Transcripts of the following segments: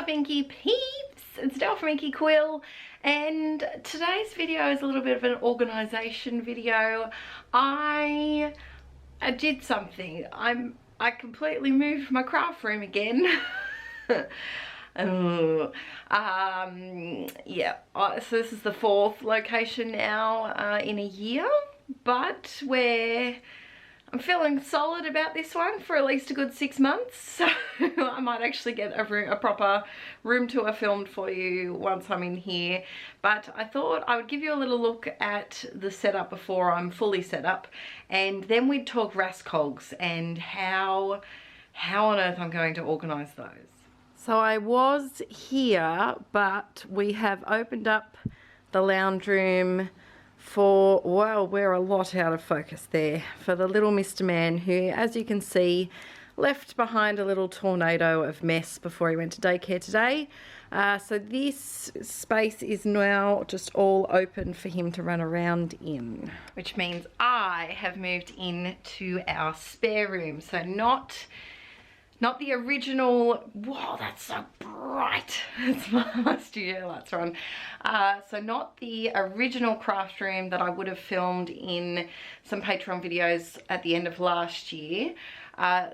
up, Inkie peeps? It's Del from Inkie Quill, and today's video is a little bit of an organisation video. I did something. I completely moved my craft room again. Yeah, so this is the fourth location now in a year, but I'm feeling solid about this one for at least a good 6 months, so I might actually get a proper room tour filmed for you once I'm in here. But I thought I would give you a little look at the setup before I'm fully set up, and then we'd talk Raskogs and how on earth I'm going to organise those. So I was here, but we have opened up the lounge room for, well, we're a lot out of focus there, for the little Mr. Man who, as you can see, left behind a little tornado of mess before he went to daycare today. So this space is now just all open for him to run around in, which means I have moved into our spare room. So not the original. Whoa, that's so bright. It's my studio lights are on. So not the original craft room that I would have filmed in some Patreon videos at the end of last year.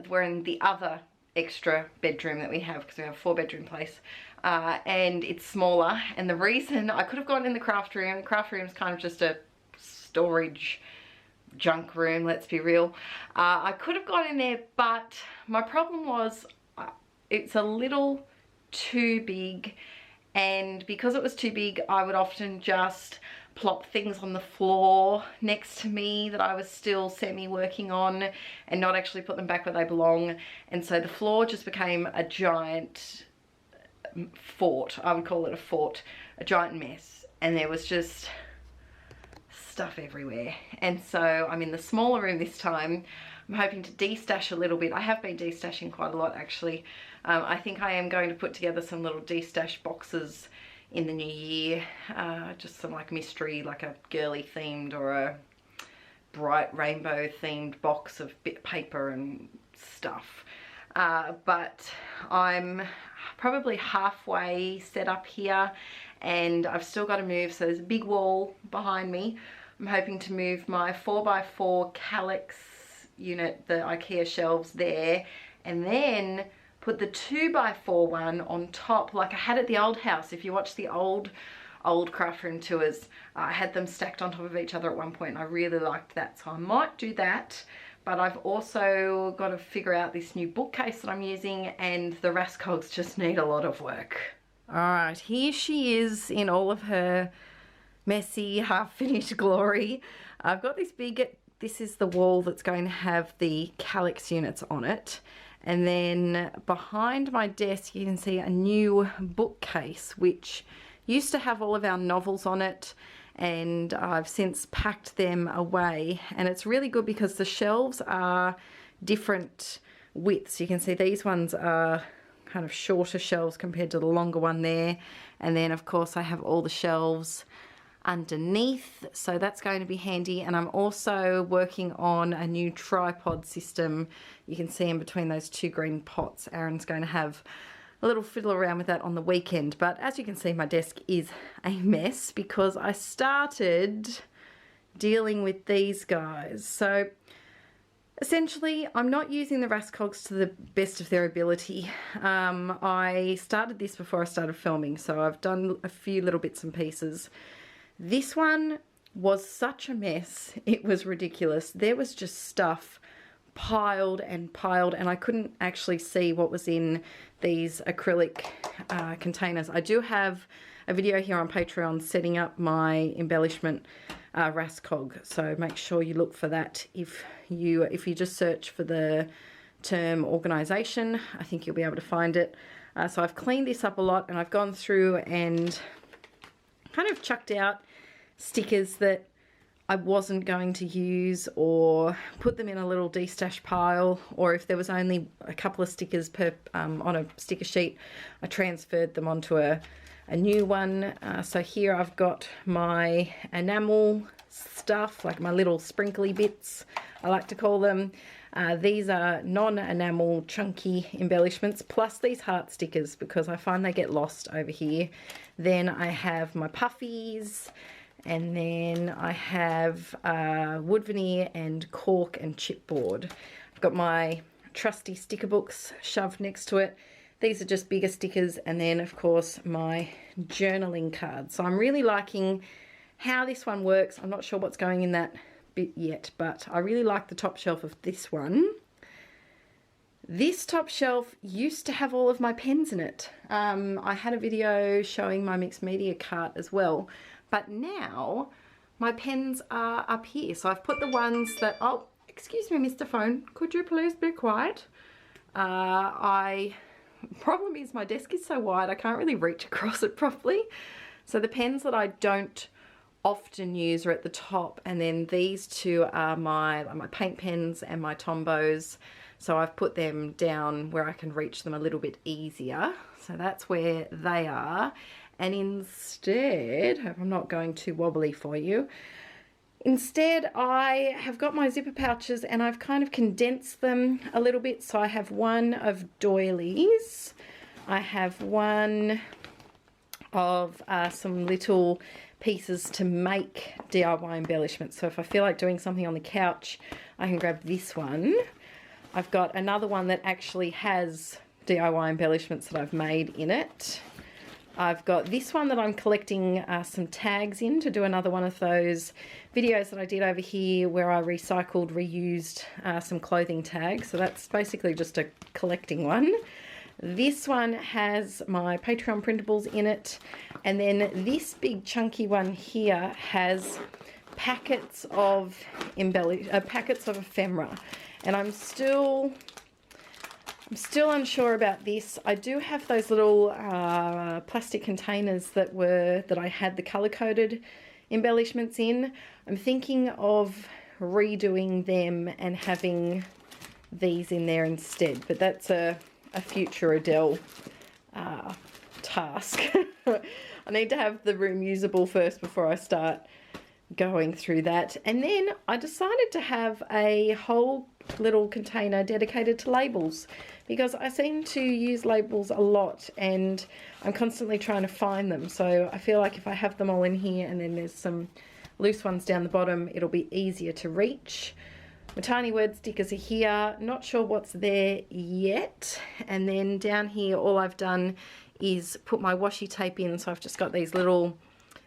We're in the other extra bedroom that we have, because we have a 4-bedroom place, and it's smaller. And the reason I could have gone in the craft room is kind of just a storage junk room, let's be real. I could have gone in there, but my problem was it's a little too big, and because it was too big, I would often just plop things on the floor next to me that I was still semi-working on and not actually put them back where they belong. And so the floor just became a giant fort. I would call it a fort, a giant mess, and there was just stuff everywhere. And so I'm in the smaller room this time. I'm hoping to de-stash a little bit. I have been de-stashing quite a lot, actually. I think I am going to put together some little de-stash boxes in the new year, just some like mystery, like a girly themed or a bright rainbow themed box of bit paper and stuff. But I'm probably halfway set up here, and I've still got to move. So there's a big wall behind me. I'm hoping to move my 4x4 calyx unit, the IKEA shelves there, and then put the 2x4 one on top like I had at the old house. If you watch the old craft room tours, I had them stacked on top of each other at one point, and I really liked that, so I might do that. But I've also got to figure out this new bookcase that I'm using, and the Raskogs just need a lot of work. Alright, here she is in all of her messy, half-finished glory. I've got this this is the wall that's going to have the calyx units on it. And then behind my desk you can see a new bookcase which used to have all of our novels on it, and I've since packed them away. And it's really good because the shelves are different widths. You can see these ones are kind of shorter shelves compared to the longer one there. And then of course I have all the shelves underneath, so that's going to be handy. And I'm also working on a new tripod system. You can see in between those two green pots, Aaron's going to have a little fiddle around with that on the weekend. But as you can see, my desk is a mess because I started dealing with these guys. So essentially I'm not using the Raskogs to the best of their ability. I started this before I started filming, so I've done a few little bits and pieces. This one was such a mess, it was ridiculous. There was just stuff piled and piled, and I couldn't actually see what was in these acrylic containers. I do have a video here on Patreon setting up my embellishment Raskog, so make sure you look for that. If you just search for the term organisation, I think you'll be able to find it. So I've cleaned this up a lot, and I've gone through and kind of chucked out stickers that I wasn't going to use, or put them in a little de-stash pile, or if there was only a couple of stickers per on a sticker sheet, I transferred them onto a new one. So here I've got my enamel stuff, like my little sprinkly bits, I like to call them. These are non-enamel chunky embellishments, plus these heart stickers, because I find they get lost over here. Then I have my puffies, and then I have wood veneer and cork and chipboard. I've got my trusty sticker books shoved next to it. These are just bigger stickers, and then of course my journaling cards. So I'm really liking how this one works. I'm not sure what's going in that bit yet, but I really like the top shelf of this one. This top shelf used to have all of my pens in it. I had a video showing my mixed media cart as well, but now my pens are up here. So I've put the ones that, oh, excuse me, Mr. Phone, could you please be quiet? Problem is my desk is so wide I can't really reach across it properly. So the pens that I don't often use are at the top, and then these two are my paint pens and my Tombows. So I've put them down where I can reach them a little bit easier. So that's where they are. And instead, I hope I'm not going too wobbly for you. Instead, I have got my zipper pouches and I've kind of condensed them a little bit. So I have one of doilies. I have one of some little pieces to make DIY embellishments. So if I feel like doing something on the couch, I can grab this one. I've got another one that actually has DIY embellishments that I've made in it. I've got this one that I'm collecting some tags in to do another one of those videos that I did over here where I reused some clothing tags. So that's basically just a collecting one. This one has my Patreon printables in it. And then this big chunky one here has packets of packets of ephemera. And I'm still unsure about this. I do have those little plastic containers that I had the color-coded embellishments in. I'm thinking of redoing them and having these in there instead, but that's a future Adele task. I need to have the room usable first before I start going through that. And then I decided to have a whole little container dedicated to labels, because I seem to use labels a lot and I'm constantly trying to find them. So I feel like if I have them all in here and then there's some loose ones down the bottom, it'll be easier to reach. My tiny word stickers are here, not sure what's there yet. And then down here all I've done is put my washi tape in. So I've just got these little,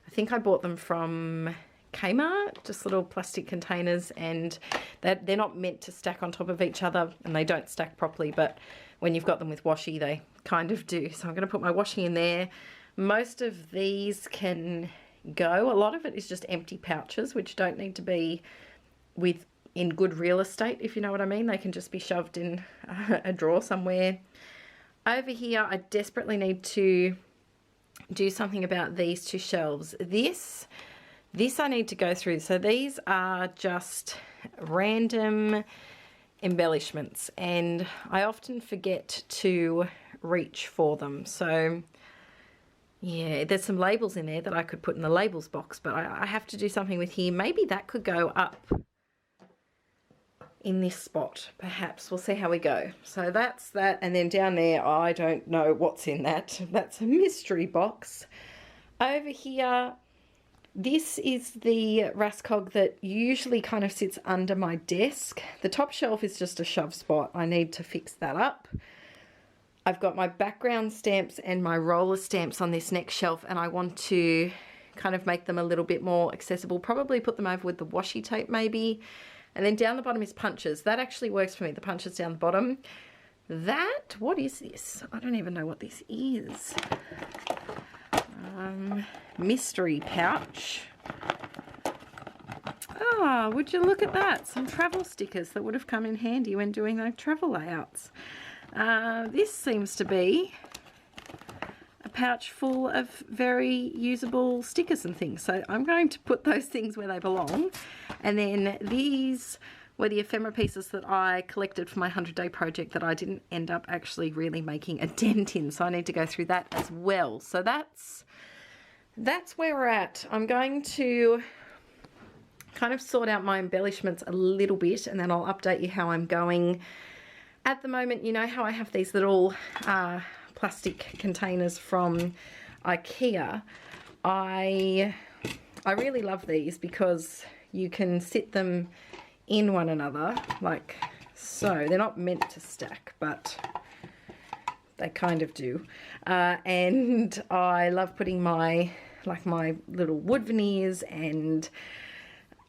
I think I bought them from Kmart, just little plastic containers, and they're not meant to stack on top of each other, and they don't stack properly, but when you've got them with washi they kind of do. So I'm going to put my washi in there. Most of these can go. A lot of it is just empty pouches which don't need to be in good real estate, if you know what I mean. They can just be shoved in a drawer somewhere. Over here I desperately need to do something about these two shelves. This I need to go through. So these are just random embellishments and I often forget to reach for them. So yeah, there's some labels in there that I could put in the labels box, but I have to do something with here. Maybe that could go up in this spot, perhaps. We'll see how we go. So that's that, and then down there, I don't know what's in that. That's a mystery box. Over here, this is the Raskog that usually kind of sits under my desk. The top shelf is just a shove spot. I need to fix that up. I've got my background stamps and my roller stamps on this next shelf, and I want to kind of make them a little bit more accessible. Probably put them over with the washi tape maybe. And then down the bottom is punches. That actually works for me, the punches down the bottom. That, what is this? I don't even know what this is. Mystery pouch. Ah, would you look at that? Some travel stickers that would have come in handy when doing those travel layouts. This seems to be a pouch full of very usable stickers and things. So I'm going to put those things where they belong. And then these were the ephemera pieces that I collected for my 100-day project that I didn't end up actually really making a dent in. So I need to go through that as well. So that's where we're at. I'm going to kind of sort out my embellishments a little bit, and then I'll update you how I'm going. At the moment, you know how I have these little plastic containers from IKEA. I really love these because you can sit them in one another like so. They're not meant to stack, but they kind of do. And I love putting my little wood veneers and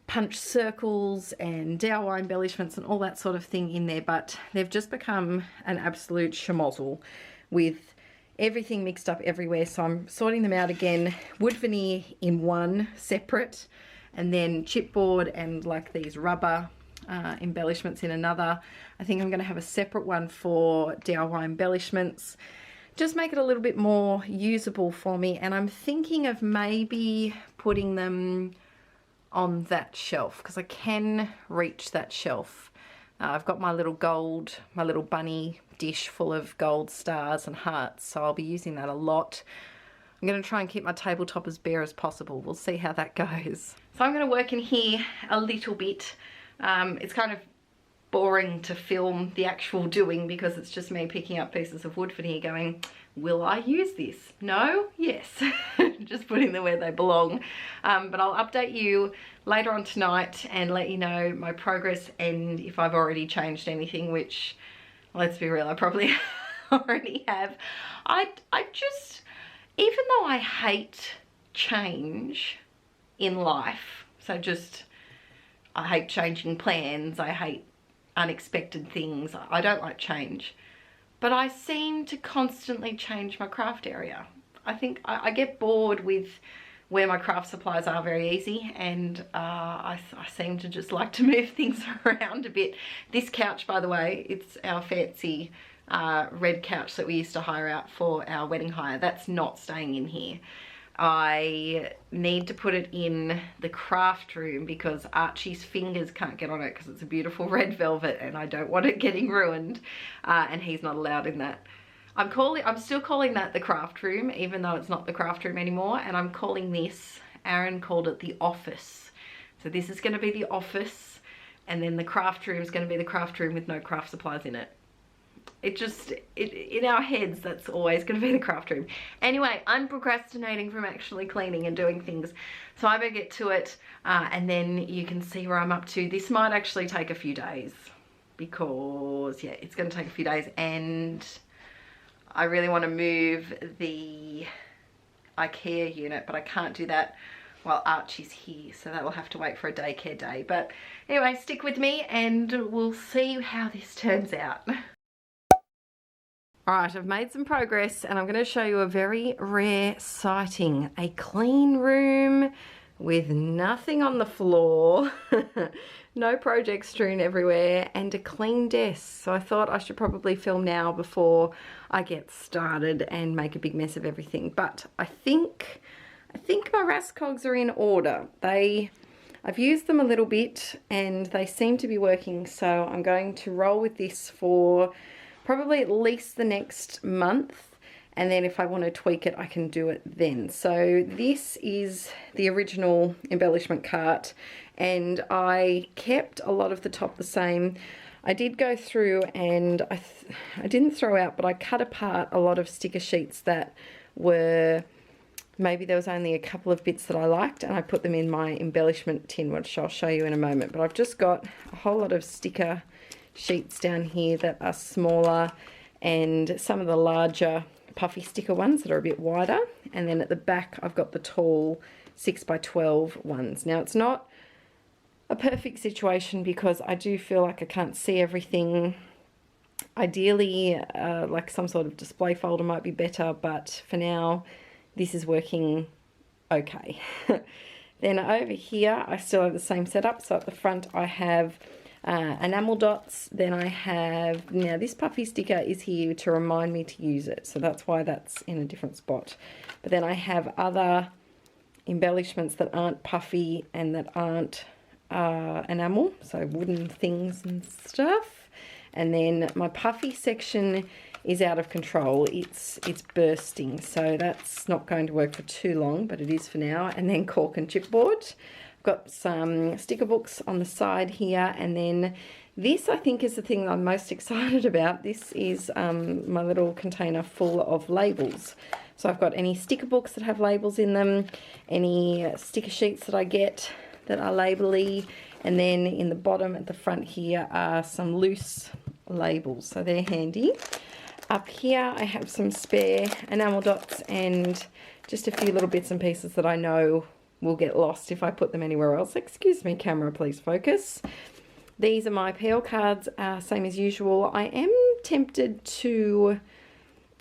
punch circles and DIY embellishments and all that sort of thing in there, but they've just become an absolute schmozzle with everything mixed up everywhere. So I'm sorting them out again. Wood veneer in one separate, and then chipboard and like these rubber embellishments in another. I think I'm going to have a separate one for DIY embellishments. Just make it a little bit more usable for me, and I'm thinking of maybe putting them on that shelf because I can reach that shelf. I've got my little bunny dish full of gold stars and hearts, so I'll be using that a lot. I'm going to try and keep my tabletop as bare as possible. We'll see how that goes. So I'm going to work in here a little bit. It's kind of boring to film the actual doing because it's just me picking up pieces of wood veneer going, will I use this? No? Yes. Just putting them where they belong. But I'll update you later on tonight and let you know my progress and if I've already changed anything, which, let's be real, I probably already have. I just, even though I hate change in life, so just, I hate changing plans, I hate unexpected things, I don't like change, but I seem to constantly change my craft area. I think I get bored with where my craft supplies are very easy, and I seem to just like to move things around a bit. This couch, by the way, it's our fancy red couch that we used to hire out for our wedding hire. That's not staying in here. I need to put it in the craft room because Archie's fingers can't get on it because it's a beautiful red velvet and I don't want it getting ruined, and he's not allowed in that. I'm still calling that the craft room, even though it's not the craft room anymore, and I'm calling this, Aaron called it the office. So this is going to be the office, and then the craft room is going to be the craft room with no craft supplies in it. In our heads, that's always going to be the craft room. Anyway, I'm procrastinating from actually cleaning and doing things, so I better get to it, and then you can see where I'm up to. This might actually take a few days because, yeah, it's going to take a few days, and I really want to move the IKEA unit, but I can't do that while Archie's here, so that will have to wait for a daycare day. But anyway, stick with me and we'll see how this turns out. Alright, I've made some progress and I'm going to show you a very rare sighting. A clean room with nothing on the floor, no projects strewn everywhere, and a clean desk. So I thought I should probably film now before I get started and make a big mess of everything. But I think my Raskogs are in order. I've used them a little bit and they seem to be working, so I'm going to roll with this for probably at least the next month, and then if I want to tweak it I can do it then. So this is the original embellishment cart, and I kept a lot of the top the same. I did go through and I didn't throw out, but I cut apart a lot of sticker sheets that were, maybe there was only a couple of bits that I liked, and I put them in my embellishment tin, which I'll show you in a moment. But I've just got a whole lot of sticker sheets down here that are smaller, and some of the larger puffy sticker ones that are a bit wider, and then at the back I've got the tall 6x12 ones. Now it's not a perfect situation because I do feel like I can't see everything. Ideally like some sort of display folder might be better, but for now this is working okay. Then over here I still have the same setup. So at the front I have enamel dots. Then I have, now this puffy sticker is here to remind me to use it, so that's why that's in a different spot. But then I have other embellishments that aren't puffy and that aren't enamel, so wooden things and stuff. And then my puffy section is out of control. It's bursting, so that's not going to work for too long, but it is for now. And then cork and chipboard. got some sticker books on the side here, and then this I think is the thing that I'm most excited about. This is my little container full of labels. So I've got any sticker books that have labels in them, any sticker sheets that I get that are labelly, and then in the bottom at the front here are some loose labels, so they're handy. Up here I have some spare enamel dots and just a few little bits and pieces that I know will get lost if I put them anywhere else. Excuse me, camera, please focus. These are my PL cards, same as usual. I am tempted to,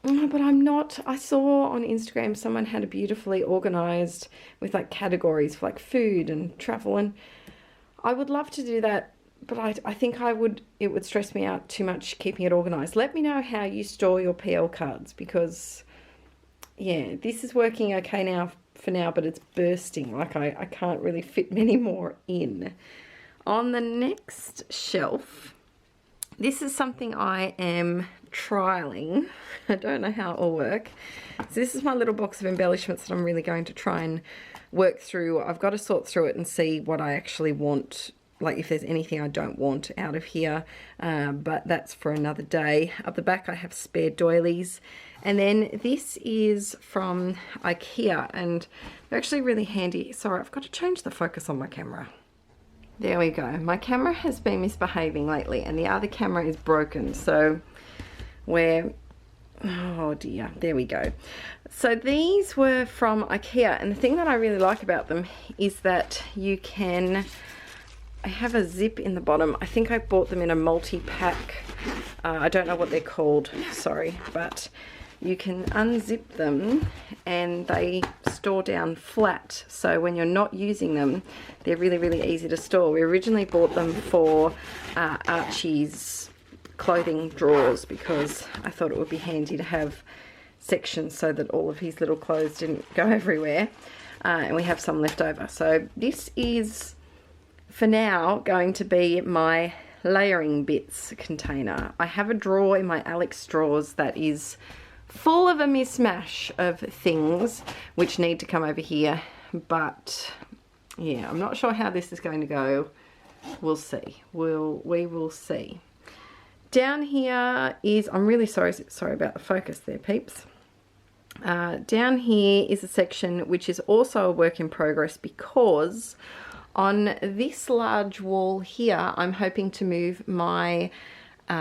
but I'm not. I saw on Instagram someone had a beautifully organised with like categories for like food and travel, and I would love to do that, but I think it would stress me out too much keeping it organised. Let me know how you store your PL cards, because yeah, this is working okay now for now, but it's bursting. Like I can't really fit many more in. On the next shelf, this is something I am trialing. I don't know how it will work. So this is my little box of embellishments that I'm really going to try and work through. I've got to sort through it and see what I actually want, like if there's anything I don't want out of here, but that's for another day. Up the back I have spare doilies, and then this is from IKEA, and they're actually really handy. Sorry, I've got to change the focus on my camera. There we go. My camera has been misbehaving lately, and the other camera is broken, so oh dear, there we go. So these were from IKEA, and the thing that I really like about them is that you can, I have a zip in the bottom. I think I bought them in a multi-pack. I don't know what they're called, sorry, but you can unzip them and they store down flat, so when you're not using them they're really, really easy to store. We originally bought them for Archie's clothing drawers because I thought it would be handy to have sections so that all of his little clothes didn't go everywhere, and we have some left over. So this is for now going to be my layering bits container. I have a drawer in my Alex drawers that is full of a mismatch of things which need to come over here, but yeah, I'm not sure how this is going to go. We'll see. We will see. Down here is, I'm really sorry about the focus there, peeps. Down here is a section which is also a work in progress, because on this large wall here I'm hoping to move my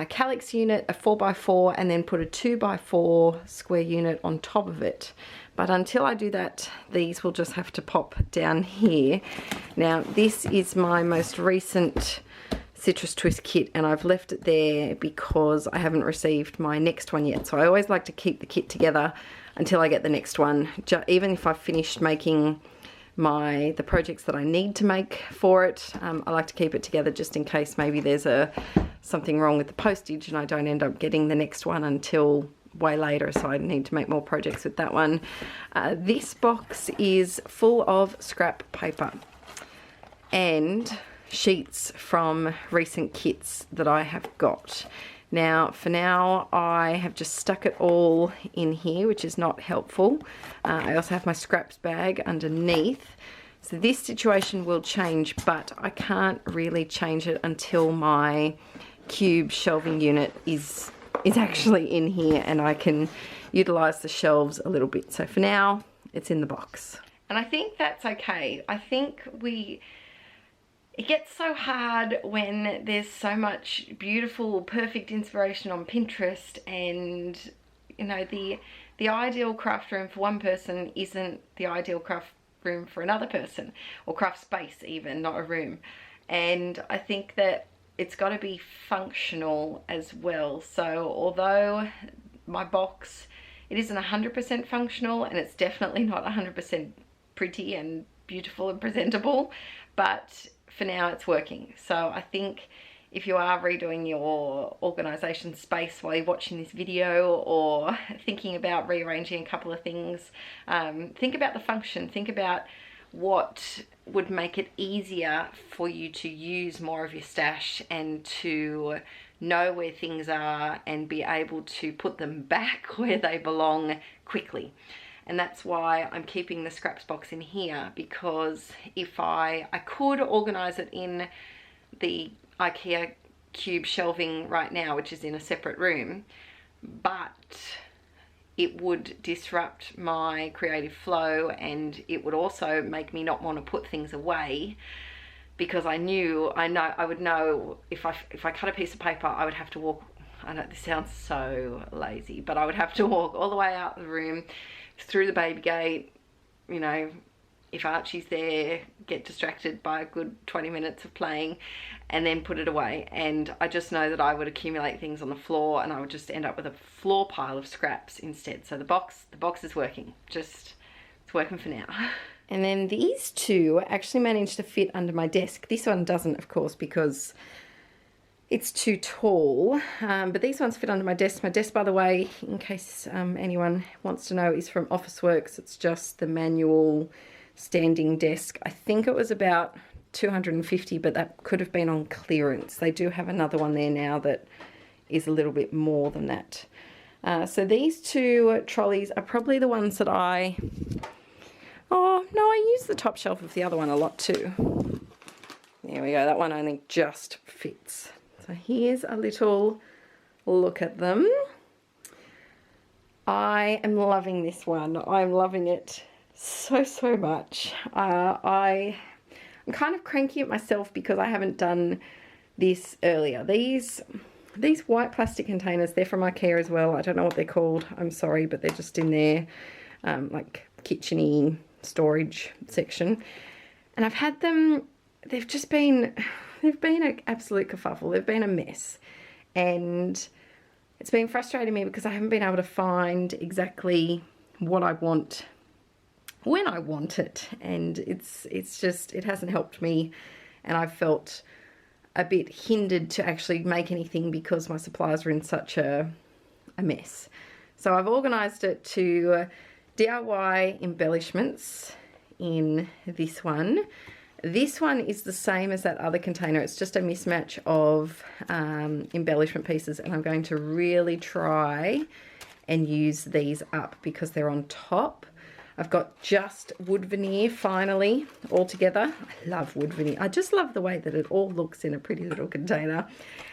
calyx unit, a 4x4, and then put a 2x4 square unit on top of it. But until I do that, these will just have to pop down here. Now this is my most recent Citrus Twist kit, and I've left it there because I haven't received my next one yet. So I always like to keep the kit together until I get the next one, even if I've finished making the projects that I need to make for it. I like to keep it together just in case maybe there's something wrong with the postage and I don't end up getting the next one until way later, so I need to make more projects with that one. This box is full of scrap paper and sheets from recent kits that I have got. Now, for now, I have just stuck it all in here, which is not helpful. I also have my scraps bag underneath. So this situation will change, but I can't really change it until my cube shelving unit is actually in here and I can utilize the shelves a little bit. So for now, it's in the box. And I think that's okay. I think it gets so hard when there's so much beautiful, perfect inspiration on Pinterest, and you know, the ideal craft room for one person isn't the ideal craft room for another person, or craft space even, not a room. And I think that it's got to be functional as well. So although my box, it isn't 100% functional, and it's definitely not 100% pretty and beautiful and presentable, but for now it's working. So I think if you are redoing your organisation space while you're watching this video, or thinking about rearranging a couple of things, think about the function, think about what would make it easier for you to use more of your stash and to know where things are and be able to put them back where they belong quickly. and that's why I'm keeping the scraps box in here, because if I could organise it in the IKEA cube shelving right now, which is in a separate room, but it would disrupt my creative flow, and it would also make me not want to put things away, because I would know if I cut a piece of paper, I would have to walk, I know this sounds so lazy, but I would have to walk all the way out the room, through the baby gate, you know, if Archie's there, get distracted by a good 20 minutes of playing, and then put it away. And I just know that I would accumulate things on the floor, and I would just end up with a floor pile of scraps instead. So the box is working. It's working for now. And then these two actually managed to fit under my desk. This one doesn't, of course, because it's too tall, but these ones fit under my desk. My desk, by the way, in case anyone wants to know, is from Officeworks. It's just the manual standing desk. I think it was about $250, but that could have been on clearance. They do have another one there now that is a little bit more than that. So these two trolleys are probably the ones that I use the top shelf of the other one a lot too. There we go, that one only just fits. So here's a little look at them. I am loving this one. I'm loving it so much. I'm kind of cranky at myself because I haven't done this earlier. These white plastic containers, they're from IKEA as well. I don't know what they're called, I'm sorry, but they're just in their like kitchen-y storage section. And I've had them, they've been an absolute kerfuffle. They've been a mess. And it's been frustrating me because I haven't been able to find exactly what I want when I want it, and it hasn't helped me, and I've felt a bit hindered to actually make anything because my supplies are in such a mess. So I've organised it to DIY embellishments in this one. This one is the same as that other container. It's just a mismatch of embellishment pieces, and I'm going to really try and use these up because they're on top. I've got just wood veneer finally all together. I love wood veneer. I just love the way that it all looks in a pretty little container.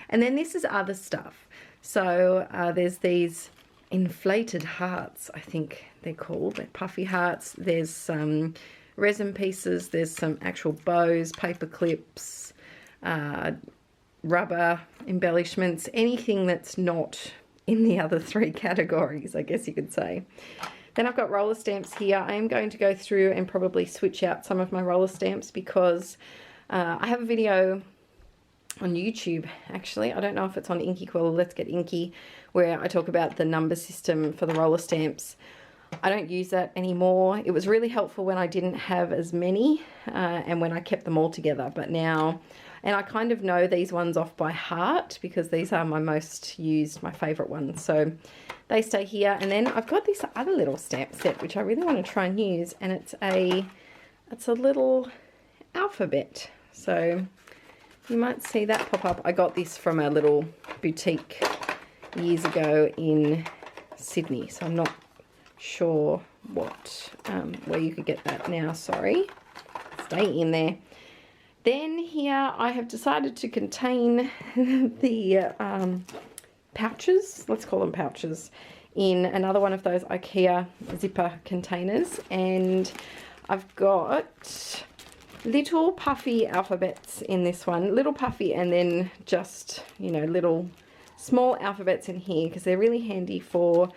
And then this is other stuff. So there's these inflated hearts, I think they're called. They're puffy hearts. There's some resin pieces. There's some actual bows, paper clips, rubber embellishments, anything that's not in the other three categories, I guess you could say. Then I've got roller stamps here. I am going to go through and probably switch out some of my roller stamps because I have a video on YouTube, actually. I don't know if it's on Inkie Quill or Let's Get Inkie, where I talk about the number system for the roller stamps. I don't use that anymore. It was really helpful when I didn't have as many and when I kept them all together. But now, and I kind of know these ones off by heart because these are my most used, my favourite ones. So they stay here. And then I've got this other little stamp set which I really want to try and use, and it's a little alphabet. So you might see that pop up. I got this from a little boutique years ago in Sydney, so I'm not sure what where you could get that now. Sorry, stay in there. Then here I have decided to contain the pouches, let's call them pouches, in another one of those IKEA zipper containers, and I've got little puffy alphabets in this one, little puffy, and then just, you know, little small alphabets in here because they're really handy for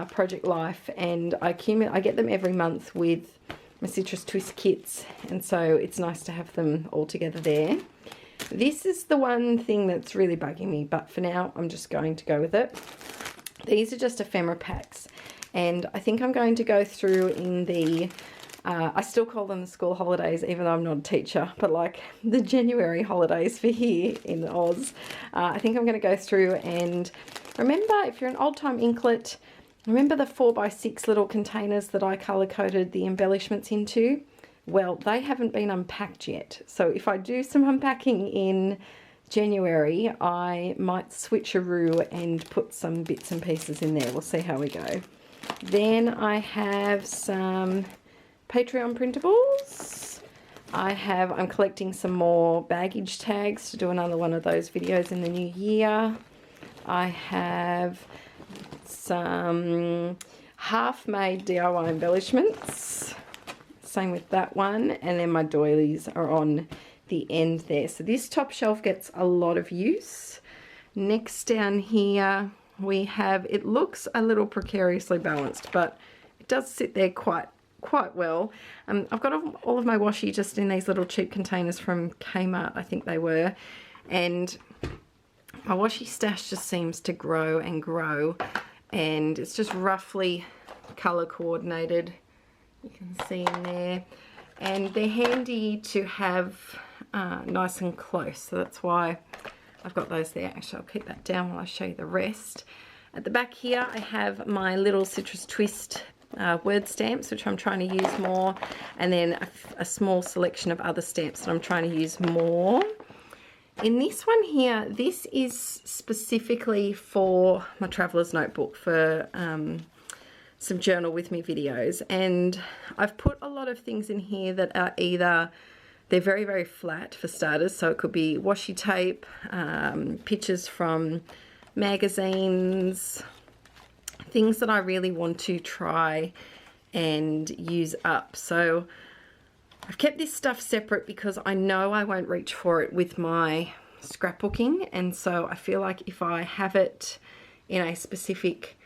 Project Life, and I get them every month with my citrus twist kits, and so it's nice to have them all together there. This is the one thing that's really bugging me, but for now I'm just going to go with it. These are just ephemera packs, and I think I'm going to go through in the I still call them the school holidays even though I'm not a teacher, but like the January holidays for here in Oz. I think I'm going to go through and remember, if you're an old-time inklet, remember the 4x6 little containers that I colour-coded the embellishments into? Well, they haven't been unpacked yet. So if I do some unpacking in January, I might switcheroo and put some bits and pieces in there. We'll see how we go. Then I have some Patreon printables. I'm collecting some more baggage tags to do another one of those videos in the new year. I have some half-made DIY embellishments. Same with that one. And then my doilies are on the end there. So this top shelf gets a lot of use. Next down here we have, it looks a little precariously balanced, but it does sit there quite well. I've got all of my washi just in these little cheap containers from Kmart, I think they were, and my washi stash just seems to grow and grow, and it's just roughly color coordinated, you can see in there, and they're handy to have nice and close, so that's why I've got those there. Actually, I'll keep that down while I show you the rest. At the back here I have my little Citrus Twist word stamps, which I'm trying to use more, and then a small selection of other stamps that I'm trying to use more. In this one here, this is specifically for my traveler's notebook for some journal with me videos, and I've put a lot of things in here that are either, they're very, very flat for starters, so it could be washi tape, pictures from magazines, things that I really want to try and use up. So I've kept this stuff separate because I know I won't reach for it with my scrapbooking, and so I feel like if I have it in a specific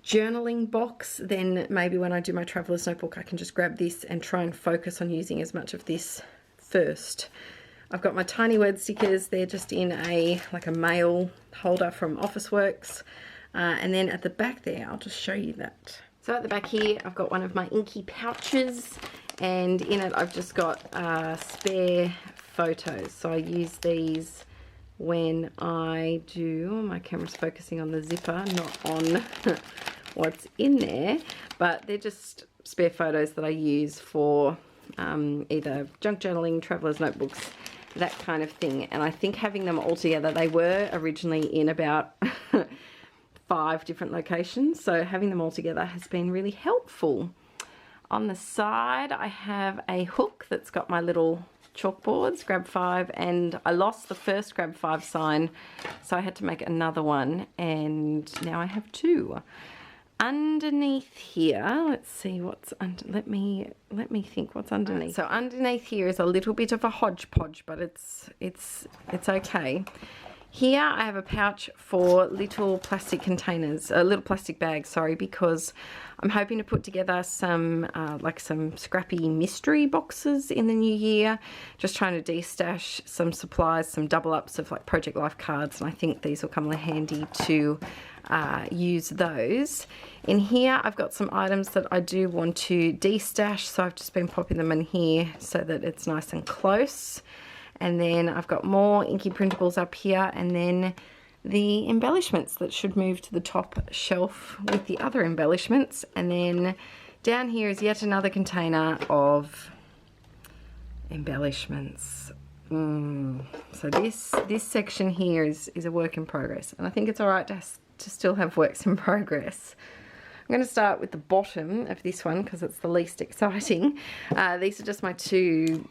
journaling box, then maybe when I do my traveler's notebook I can just grab this and try and focus on using as much of this first. I've got my tiny word stickers, they're just in like a mail holder from Officeworks. And then at the back there, I'll just show you that. So at the back here, I've got one of my Inkie pouches, and in it I've just got spare photos. So I use these when I do, my camera's focusing on the zipper, not on what's in there, but they're just spare photos that I use for either junk journaling, traveler's notebooks, that kind of thing. And I think having them all together, they were originally in about 5 different locations, so having them all together has been really helpful. On the side I have a hook that's got my little chalkboards, grab 5, and I lost the first grab 5 sign, so I had to make another one, and now I have 2. Underneath here, let's see what's under, let me think what's underneath. So underneath here is a little bit of a hodgepodge, but it's okay. Here I have a pouch for little plastic containers, little plastic bags, sorry, because I'm hoping to put together some like some scrappy mystery boxes in the new year. Just trying to de-stash some supplies, some double ups of like Project Life cards, and I think these will come in handy to use those. In here I've got some items that I do want to de-stash, so I've just been popping them in here so that it's nice and close. And then I've got more Inkie printables up here, and then the embellishments that should move to the top shelf with the other embellishments. And then down here is yet another container of embellishments. So this section here is a work in progress, and I think it's alright to still have works in progress. I'm going to start with the bottom of this one because it's the least exciting. These are just my 2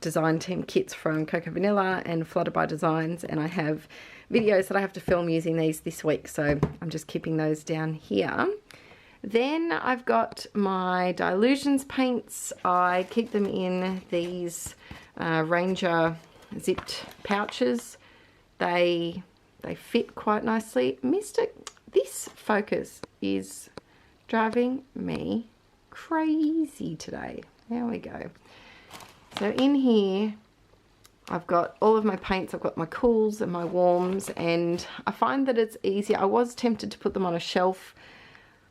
design team kits from Cocoa Vanilla and Flutter by Designs, and I have videos that I have to film using these this week, so I'm just keeping those down here. Then I've got my Dilutions paints. I keep them in these Ranger zipped pouches. They fit quite nicely. This focus is driving me crazy today. There we go. So in here I've got all of my paints, I've got my cools and my warms, and I find that it's easier. I was tempted to put them on a shelf.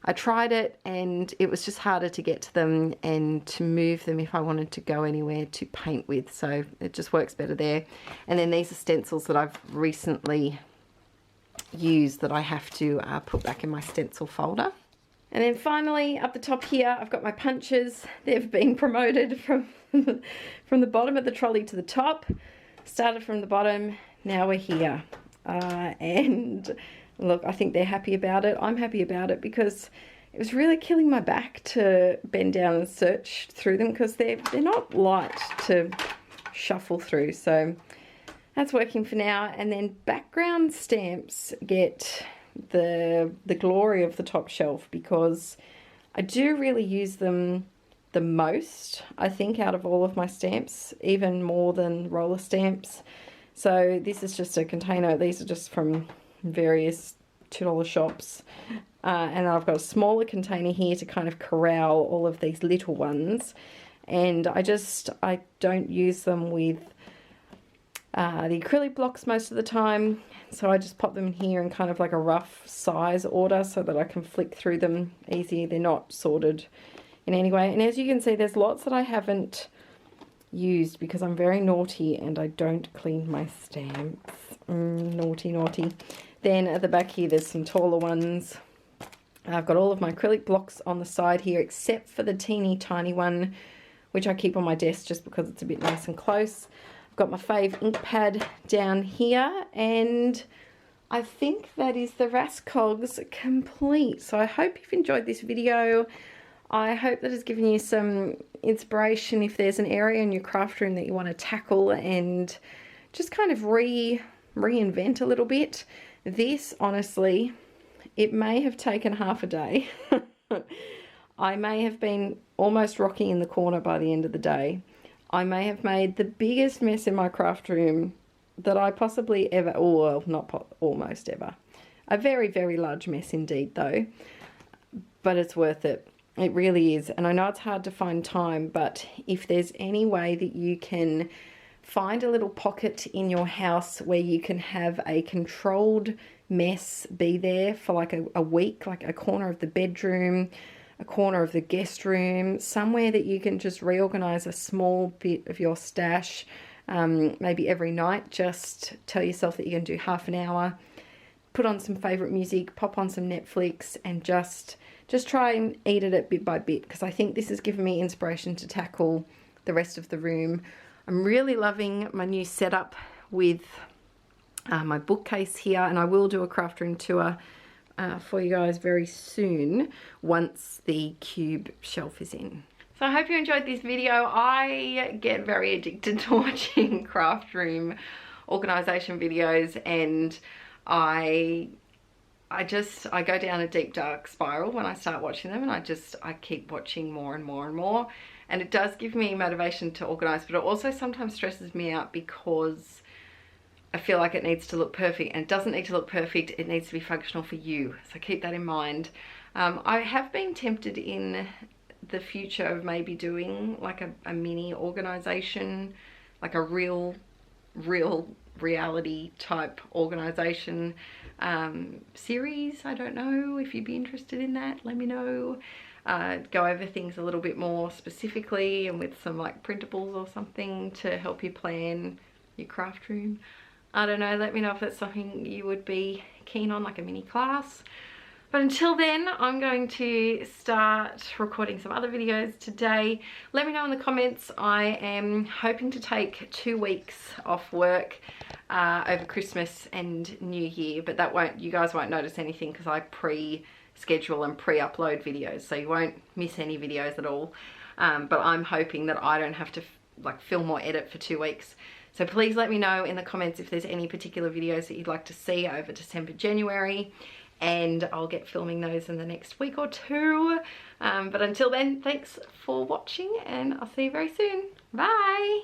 I tried it and it was just harder to get to them and to move them if I wanted to go anywhere to paint with, so it just works better there. And then these are stencils that I've recently used that I have to put back in my stencil folder. And then finally up the top here I've got my punches. They've been promoted from the bottom of the trolley to the top. Started from the bottom, now we're here. And look, I think they're happy about it. I'm happy about it because it was really killing my back to bend down and search through them because they're not light to shuffle through. So that's working for now. And then background stamps get the glory of the top shelf because I do really use them the most, I think, out of all of my stamps, even more than roller stamps. So this is just a container. These are just from various $2 shops. And I've got a smaller container here to kind of corral all of these little ones. And I don't use them with the acrylic blocks most of the time. So I just pop them in here in kind of like a rough size order so that I can flick through them easy. They're not sorted in any way. And as you can see, there's lots that I haven't used because I'm very naughty and I don't clean my stamps. Naughty, naughty. Then at the back here, there's some taller ones. I've got all of my acrylic blocks on the side here, except for the teeny tiny one, which I keep on my desk just because it's a bit nice and close. I've got my fave ink pad down here, and I think that is the Raskogs complete. So I hope you've enjoyed this video. I hope that has given you some inspiration if there's an area in your craft room that you want to tackle and just kind of reinvent a little bit. This, honestly, it may have taken half a day. I may have been almost rocking in the corner by the end of the day. I may have made the biggest mess in my craft room that I possibly ever, or not almost ever. A very, very large mess indeed though, but it's worth it. It really is. And I know it's hard to find time, but if there's any way that you can find a little pocket in your house where you can have a controlled mess be there for like a week, like a corner of the bedroom, a corner of the guest room, somewhere that you can just reorganize a small bit of your stash, maybe every night. Just tell yourself that you're going to do half an hour, put on some favorite music, pop on some Netflix, and just try and eat at it bit by bit, because I think this has given me inspiration to tackle the rest of the room. I'm really loving my new setup with my bookcase here, and I will do a craft room tour for you guys very soon once the cube shelf is in. So I hope you enjoyed this video. I get very addicted to watching craft room organisation videos, and I go down a deep dark spiral when I start watching them, and I keep watching more and more and more, and it does give me motivation to organise, but it also sometimes stresses me out because I feel like it needs to look perfect, and it doesn't need to look perfect, it needs to be functional for you. So keep that in mind. I have been tempted in the future of maybe doing like a mini organisation, like a real reality type organisation series. I don't know if you'd be interested in that. Let me know. Go over things a little bit more specifically and with some like printables or something to help you plan your craft room. I don't know, let me know if that's something you would be keen on, like a mini class. But until then, I'm going to start recording some other videos today. Let me know in the comments. I am hoping to take 2 weeks off work over Christmas and New Year, but you guys won't notice anything because I pre-schedule and pre-upload videos, so you won't miss any videos at all. But I'm hoping that I don't have to like film or edit for 2 weeks. So please let me know in the comments if there's any particular videos that you'd like to see over December, January, and I'll get filming those in the next week or 2. But until then, thanks for watching, and I'll see you very soon. Bye!